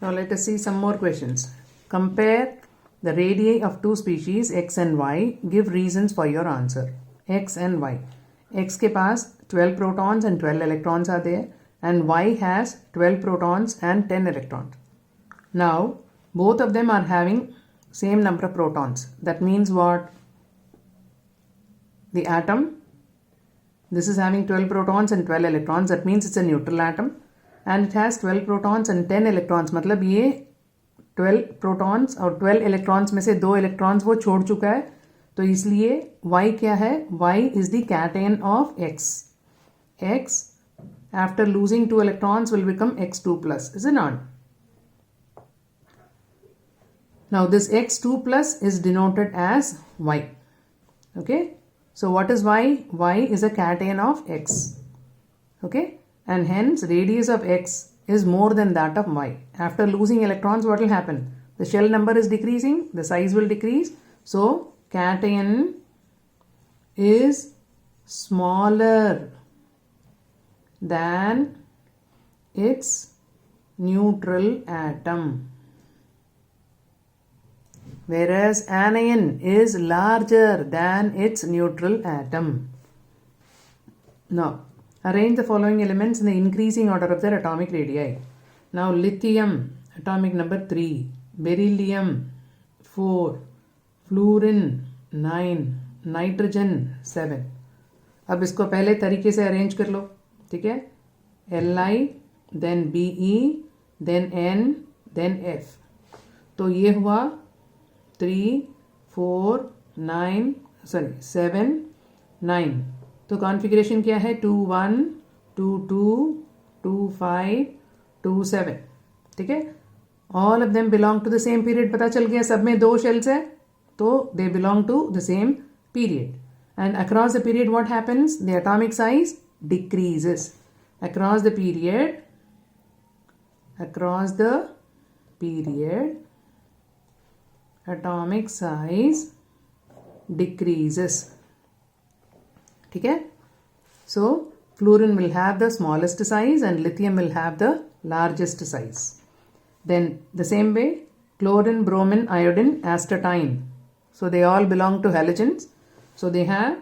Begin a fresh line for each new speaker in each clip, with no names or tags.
Now let us see some more questions. Compare the radii of two species x and y. Give reasons for your answer. X and y. X के पास 12 protons and 12 electrons are there, and y has 12 protons and 10 electrons. Now both of them are having same number of protons. That means what? The atom, this is having 12 protons and 12 electrons. That means it's a neutral atom, and it has 12 protons and 10 electrons. मतलब ये 12 protons और 12 electrons में से 2 electrons वो छोड़ चुका है, तो इसलिए y क्या है? Y is the cation of x. X after losing 2 electrons will become x2 plus, is it not? Now this x2 plus is denoted as y. Okay, so what is y? Y is a cation of x. Okay, and hence radius of x is more than that of y. After losing electrons, what will happen? The shell number is decreasing, the size will decrease. So cation is smaller than its neutral atom, whereas anion is larger than its neutral atom. Now arrange the following elements in the increasing order of their atomic radii. Now lithium, atomic number 3, beryllium 4, fluorine 9, nitrogen 7. अब इसको पहले तरीके से arrange कर लो, ठीक है? Li, then Be, then N, then F. तो ये हुआ 3, 4, 9, 7, 9. तो कॉन्फ़िगरेशन क्या है? 2 1, 2 2, 2 5, 2 7. ठीक है? All of them belong to the same period. पता चल गया सब में 2 शेल्स है, तो they belong to the same period. And across the period what happens? The atomic size decreases. Across the period atomic size decreases. ठीक है? So fluorine will have the smallest size and lithium will have the largest size. Then the same way chlorine, bromine, iodine, astatine. So they all belong to halogens. So they have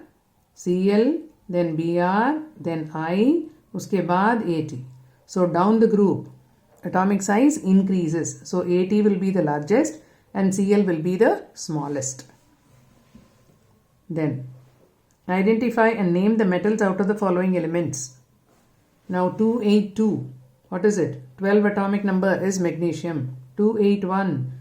Cl, then Br, then I, उसके बाद At. So down the group atomic size increases. So At will be the largest and Cl will be the smallest. Then identify and name the metals out of the following elements. Now 282, what is it? 12 atomic number is magnesium. 281,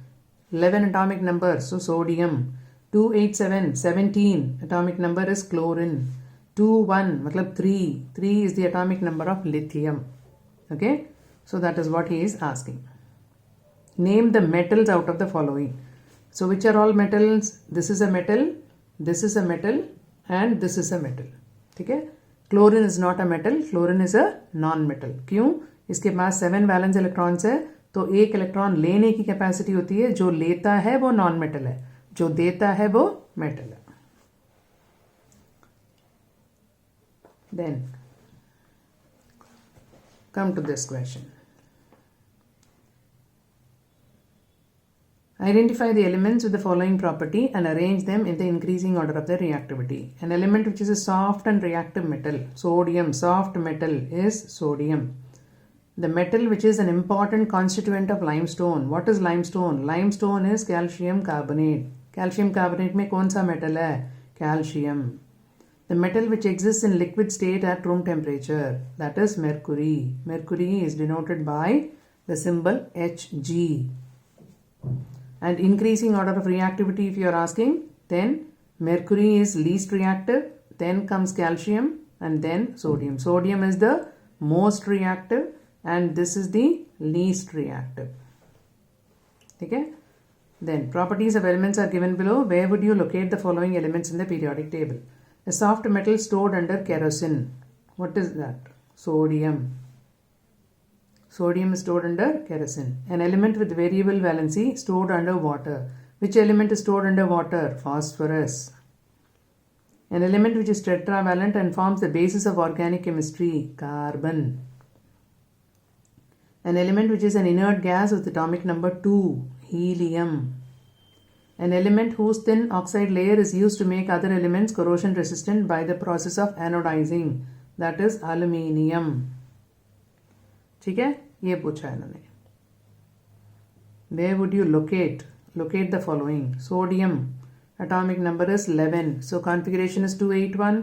11 atomic number, so sodium. 287, 17 atomic number is chlorine. 21 matlab 3 is the atomic number of lithium. Okay, so that is what he is asking. Name the metals out of the following. So which are all metals? This is a metal, this is a metal, and this is a metal. ठीक है? Chlorine is not a metal, chlorine is a non-metal. क्यों? इसके पास 7 valence electrons है, तो एक electron लेने की capacity होती है. जो लेता है वो नॉन मेटल है, जो देता है वो मेटल है. Then come to this question. Identify the elements with the following property and arrange them in the increasing order of their reactivity. An element which is a soft and reactive metal, sodium, soft metal is sodium. The metal which is an important constituent of limestone. What is limestone? Limestone is calcium carbonate. Calcium carbonate में कौन सा metal है? Calcium. The metal which exists in liquid state at room temperature, that is mercury. Mercury is denoted by the symbol Hg. And increasing order of reactivity, if you are asking, then mercury is least reactive, then comes calcium, and then sodium. Sodium is the most reactive and this is the least reactive. Okay? Then properties of elements are given below. Where would you locate the following elements in the periodic table? A soft metal stored under kerosene. What is that? Sodium. Sodium is stored under kerosene. An element with variable valency stored under water. Which element is stored under water? Phosphorus. An element which is tetravalent and forms the basis of organic chemistry. Carbon. An element which is an inert gas with atomic number 2, helium. An element whose thin oxide layer is used to make other elements corrosion resistant by the process of anodizing, that is aluminium. ठीक है, ये पूछा है इन्होंने. Where would you locate the following? Sodium, atomic number is 11, so configuration is 281.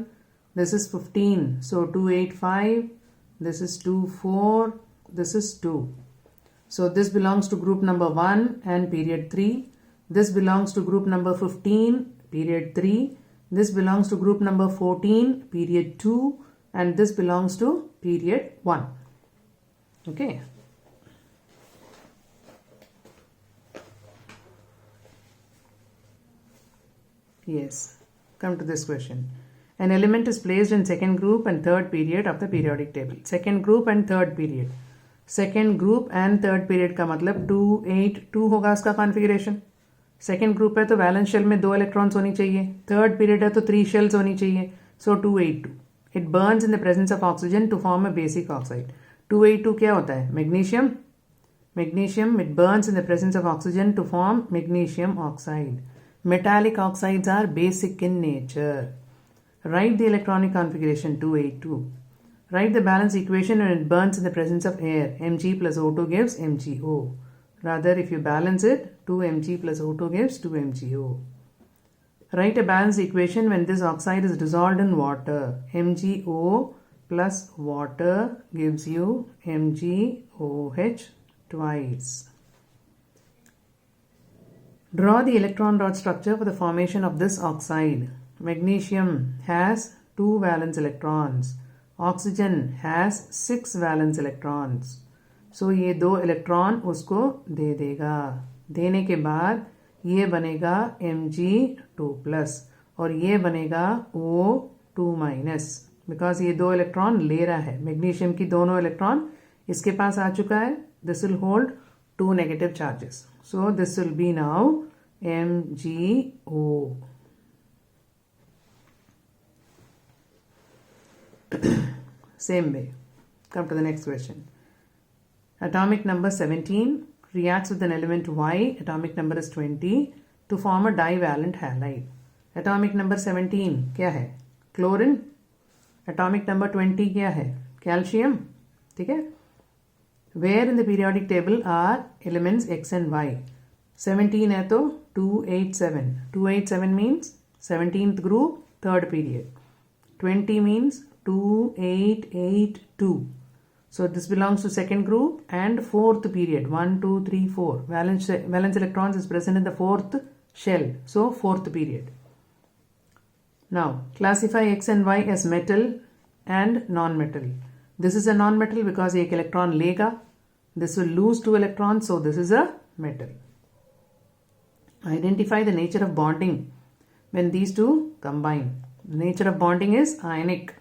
This is 15, so 285. This is 24. This is 2. So this belongs to group number 1 and period 3. This belongs to group number 15, period 3. This belongs to group number 14, period 2. And this belongs to period 1. Okay. Yes. Come to this question. An element is placed in second group and third period of the periodic table. Second group and third period. Second group and third period का मतलब 282 होगा इसका configuration. Second group है तो valence shell में 2 electrons होनी चाहिए. Third period है तो 3 शेल्स होनी चाहिए. So 282. It burns in the presence of oxygen to form a basic oxide. 282 क्या होता है? Magnesium. Magnesium, it burns in the presence of oxygen to form magnesium oxide. Metallic oxides are basic in nature. Write the electronic configuration 282. Write the balance equation when it burns in the presence of air. Mg plus O2 gives MgO. Rather, if you balance it, 2Mg plus O2 gives 2MgO. Write a balanced equation when this oxide is dissolved in water. MgO plus water gives you MgOH twice. Draw the electron dot structure for the formation of this oxide. Magnesium has 2 valence electrons. Oxygen has 6 valence electrons. So ये 2 electron उसको दे देगा. देने के बाद ये बनेगा Mg2+ और ये बनेगा O2-, बिकॉज ये 2 इलेक्ट्रॉन ले रहा है. मैग्नीशियम की दोनों इलेक्ट्रॉन इसके पास आ चुका है. This will hold 2 negative charges. So this will be now MgO. Same way. Come to the next question. Atomic number 17 reacts with an element Y, atomic number is 20, to form a divalent halide. Atomic number 17 क्या है? Chlorine. Atomic number 20 क्या है? Calcium. ठीक है? Where in the periodic table are elements X and Y? 17 है तो 287. 287 means 17th group, third period. 20 means 2882. So this belongs to second group and fourth period. 1, 2, 3, 4. Valence electrons is present in the fourth shell. So fourth period. Now classify X and Y as metal and non-metal. This is a non-metal because एक electron लेगा. This will lose 2 electrons, so this is a metal. Identify the nature of bonding when these two combine. The nature of bonding is ionic.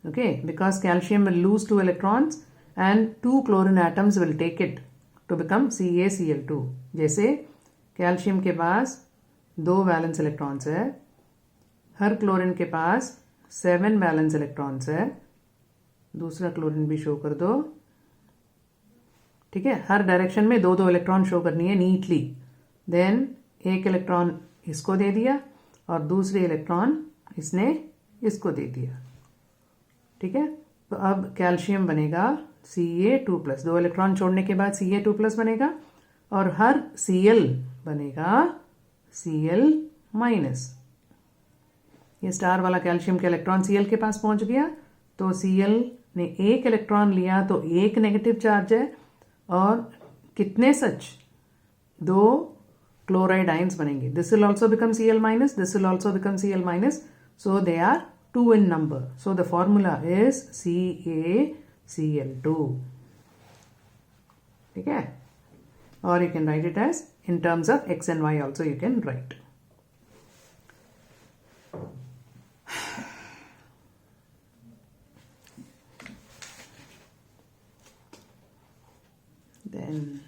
Okay, because calcium will lose 2 electrons and 2 chlorine atoms will take it to become CaCl2. जैसे calcium के पास 2 valence electrons है, हर chlorine के पास 7 valence electrons है. दूसरा chlorine भी show कर दो. ठीक है, हर डायरेक्शन में 2 इलेक्ट्रॉन शो करनी है नीटली. देन एक इलेक्ट्रॉन इसको दे दिया और दूसरे इलेक्ट्रॉन इसने इसको दे दिया. ठीक है, तो अब कैल्शियम बनेगा Ca2+. 2 इलेक्ट्रॉन छोड़ने के बाद Ca2+ बनेगा और हर Cl बनेगा Cl-. ये स्टार वाला कैल्शियम का इलेक्ट्रॉन Cl के पास पहुंच गया तो Cl ने एक इलेक्ट्रॉन लिया तो एक नेगेटिव चार्ज है और कितने सच 2 क्लोराइड आयंस बनेंगे. This will also become Cl-, this will also become Cl-, so they are 2 in number. So the formula is CaCl2. ठीक है, or you can write it as in terms of X and Y also you can write. Then